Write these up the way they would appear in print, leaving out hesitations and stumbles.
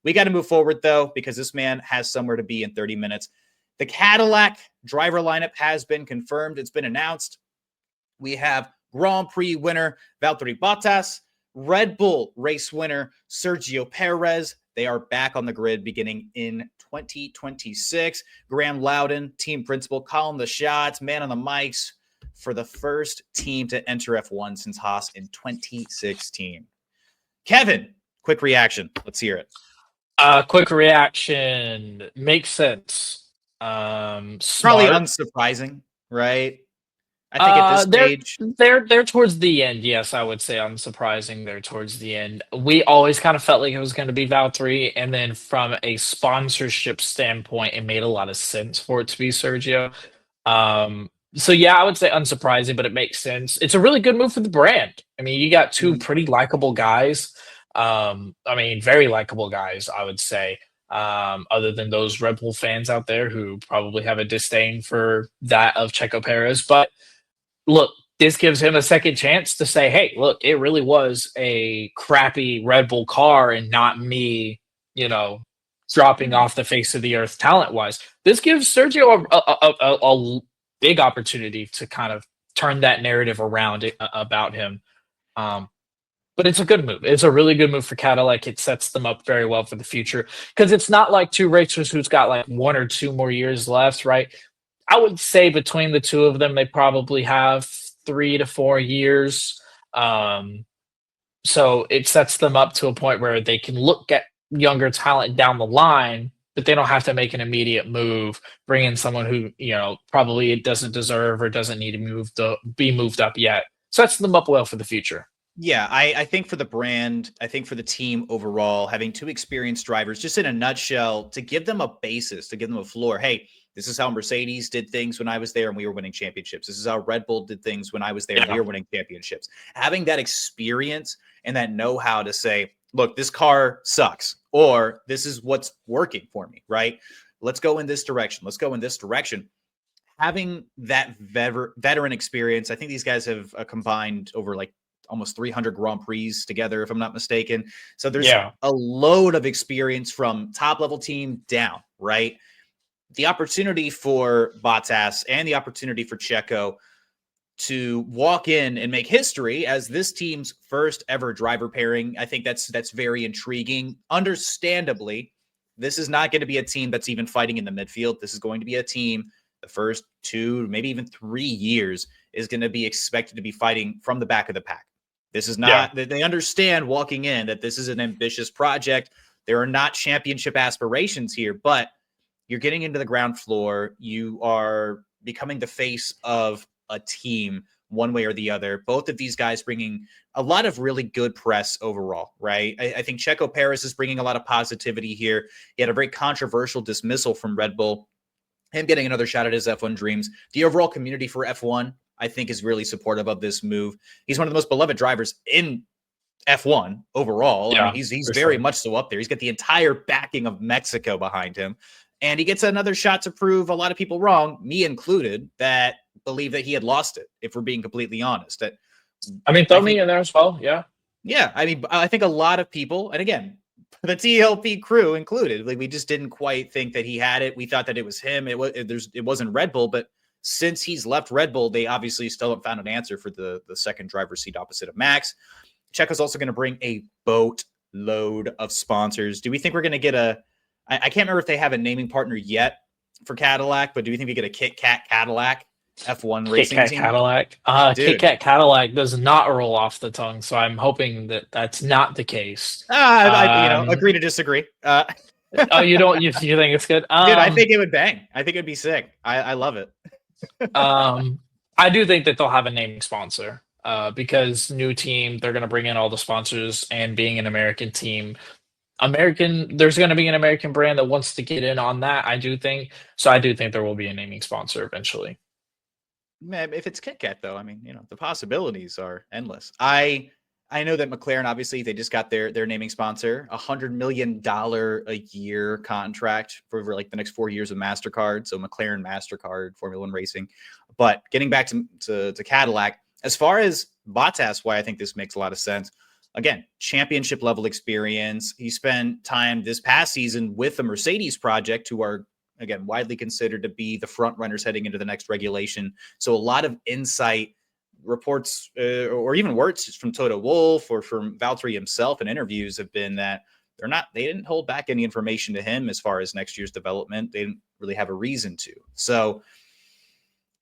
We got to move forward, though, because this man has somewhere to be in 30 minutes. The Cadillac driver lineup has been confirmed. It's been announced. We have Grand Prix winner Valtteri Bottas, Red Bull race winner Sergio Perez. They are back on the grid beginning in 2026. Graham Loudon, team principal, calling the shots, man on the mics for the first team to enter F1 since Haas in 2016. Kevin, quick reaction. Let's hear it. Quick reaction. Makes sense. Probably Smart. unsurprising, right? I think at this stage, they're towards the end. Yes, I would say unsurprising. They're towards the end. We always kind of felt like it was going to be Valtteri, and then from a sponsorship standpoint, it made a lot of sense for it to be Sergio. So yeah, I would say unsurprising, but it makes sense. It's a really good move for the brand. I mean, you got two pretty likable guys. Very likable guys, I would say. Other than those Red Bull fans out there who probably have a disdain for that of Checo Perez, but look, this gives him a second chance to say, hey, look, it really was a crappy Red Bull car and not me, dropping off the face of the earth talent-wise. This gives Sergio a big opportunity to kind of turn that narrative around about him. But it's a good move. It's a really good move for Cadillac. It sets them up very well for the future because it's not like two racers who's got like 1 or 2 more years left, right? I would say between the two of them, they probably have 3 to 4 years. So it sets them up to a point where they can look at younger talent down the line, but they don't have to make an immediate move, bring in someone who, probably it doesn't deserve or doesn't need to be moved up yet. Sets them up well for the future. Yeah, I think for the brand, I think for the team overall, having 2 experienced drivers, just in a nutshell, to give them a basis, to give them a floor. Hey, this is how Mercedes did things when I was there and we were winning championships. This is how Red Bull did things when I was there and we were winning championships. Having that experience and that know-how to say, look, this car sucks, or this is what's working for me, right? Let's go in this direction. Let's go in this direction. Having that veteran experience, I think these guys have combined over like almost 300 Grand Prix together, if I'm not mistaken. So there's a load of experience from top level team down, right? The opportunity for Bottas and the opportunity for Checo to walk in and make history as this team's first ever driver pairing, I think that's very intriguing. Understandably, this is not going to be a team that's even fighting in the midfield. This is going to be a team the first 2, maybe even 3 years is going to be expected to be fighting from the back of the pack. This is not, they understand walking in that this is an ambitious project. There are not championship aspirations here, but you're getting into the ground floor. You are becoming the face of a team one way or the other. Both of these guys bringing a lot of really good press overall, right? I think Checo Perez is bringing a lot of positivity here. He had a very controversial dismissal from Red Bull. Him getting another shot at his F1 dreams. The overall community for F1, I think, is really supportive of this move. He's one of the most beloved drivers in F1 overall. Yeah, I mean, he's very much so up there. He's got the entire backing of Mexico behind him. And he gets another shot to prove a lot of people wrong, me included, that believe that he had lost it, if we're being completely honest. Throw me in there as well. Yeah. Yeah. I think a lot of people, and again, the TLP crew included, like, we just didn't quite think that he had it. We thought that it was him. It wasn't Red Bull, but since he's left Red Bull, they obviously still haven't found an answer for the second driver's seat opposite of Max. Checo's also going to bring a boatload of sponsors. Do we think we're going to get I can't remember if they have a naming partner yet for Cadillac, but do we think we get a Kit Kat Cadillac F1 racing team? Cadillac. Kit Kat Cadillac does not roll off the tongue, so I'm hoping that that's not the case. Agree to disagree. Oh, you don't? You think it's good? Dude, I think it would bang. I think it'd be sick. I love it. I do think that they'll have a naming sponsor because new team, they're going to bring in all the sponsors, and being an American team, there's going to be an American brand that wants to get in on that. I do think there will be a naming sponsor eventually. If it's Kit Kat, though, the possibilities are endless. I know that McLaren, obviously, they just got their naming sponsor, $100 million a year contract for like the next 4 years of MasterCard. So McLaren, MasterCard, Formula One racing. But getting back to Cadillac, as far as Bottas, why I think this makes a lot of sense. again, championship level experience. He spent time this past season with the Mercedes project, who are, again, widely considered to be the front runners heading into the next regulation. So a lot of insight, reports, or even words from Toto Wolff or from Valtteri himself in interviews have been that they didn't hold back any information to him as far as next year's development. They didn't really have a reason to. So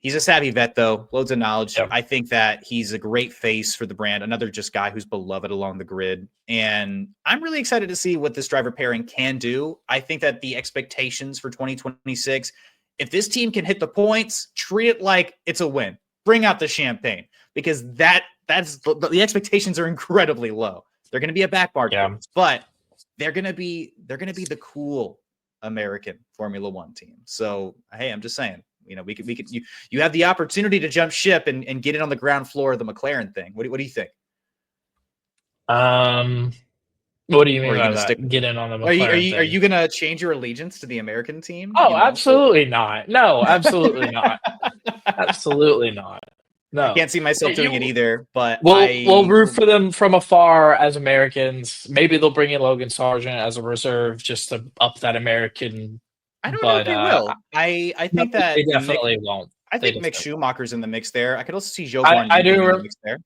he's a savvy vet, though, loads of knowledge. Yep. I think that he's a great face for the brand, another just guy who's beloved along the grid. And I'm really excited to see what this driver pairing can do. I think that the expectations for 2026, if this team can hit the points, treat it like it's a win. Bring out the champagne, because that's the expectations are incredibly low. They're going to be a back market, but they're going to be the cool American Formula One team. So, hey, I'm just saying, you have the opportunity to jump ship and get in on the ground floor of the McLaren thing. What do you think? What do you mean by that? Get in on the McLaren thing? Are you going to change your allegiance to the American team? Oh, absolutely not. No, absolutely not. Absolutely not. No, I can't see myself doing it either, but we'll root for them from afar as Americans. Maybe they'll bring in Logan Sargent as a reserve just to up that American. I don't know if they will. I think that they definitely won't. I think Mick Schumacher's in the mix there. I could also see Zhou Guanyu in the mix there.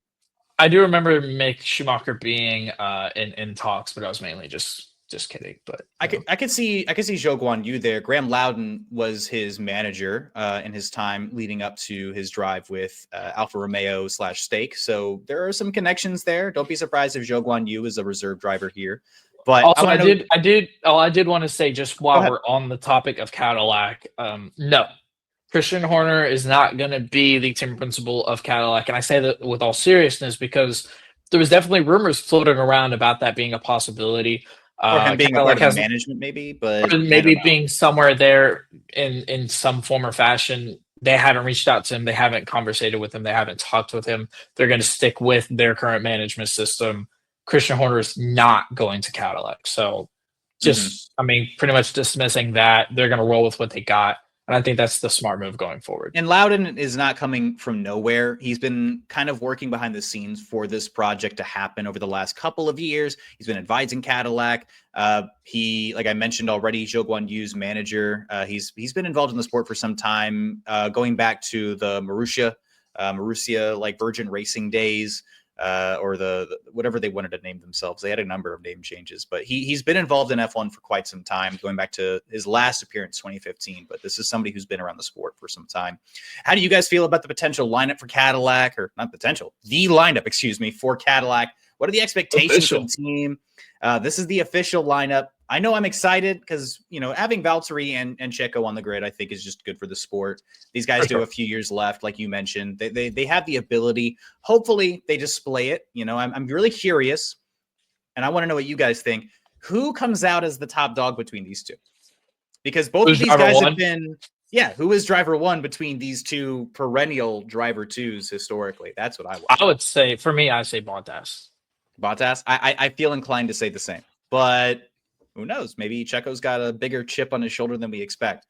I do remember Mick Schumacher being in talks, but I was mainly just kidding. But I could see Zhou Guanyu there. Graham Loudon was his manager in his time leading up to his drive with Alfa Romeo / Stake. So there are some connections there. Don't be surprised if Zhou Guanyu is a reserve driver here. But also, I did want to say, just while we're on the topic of Cadillac, no, Christian Horner is not going to be the team principal of Cadillac. And I say that with all seriousness because there was definitely rumors floating around about that being a possibility. Or him being Cadillac a part of management, maybe, but maybe being somewhere there in some form or fashion. They haven't reached out to him. They haven't conversated with him. They haven't talked with him. They're going to stick with their current management system. Christian Horner is not going to Cadillac. So pretty much dismissing that. They're going to roll with what they got. And I think that's the smart move going forward. And Loudon is not coming from nowhere. He's been kind of working behind the scenes for this project to happen over the last couple of years. He's been advising Cadillac. He, like I mentioned already, Zhou Guanyu's manager. He's been involved in the sport for some time, going back to the Marussia like Virgin Racing days. Or the whatever they wanted to name themselves. They had a number of name changes, but he's been involved in F1 for quite some time, going back to his last appearance, 2015. But this is somebody who's been around the sport for some time. How do you guys feel about the potential lineup for Cadillac, or not potential, the lineup, excuse me, for Cadillac? What are the expectations from the team? This is the official lineup. I know I'm excited because, having Valtteri and Checo on the grid, I think is just good for the sport. These guys do have a few years left, like you mentioned. They have the ability. Hopefully they display it. I'm really curious, and I want to know what you guys think. Who comes out as the top dog between these two? Because both of these guys have been, who is driver one between these two perennial driver twos historically? That's what I want. I would say, for me, I say Bottas. Bottas? I feel inclined to say the same, but who knows? Maybe Checo's got a bigger chip on his shoulder than we expect.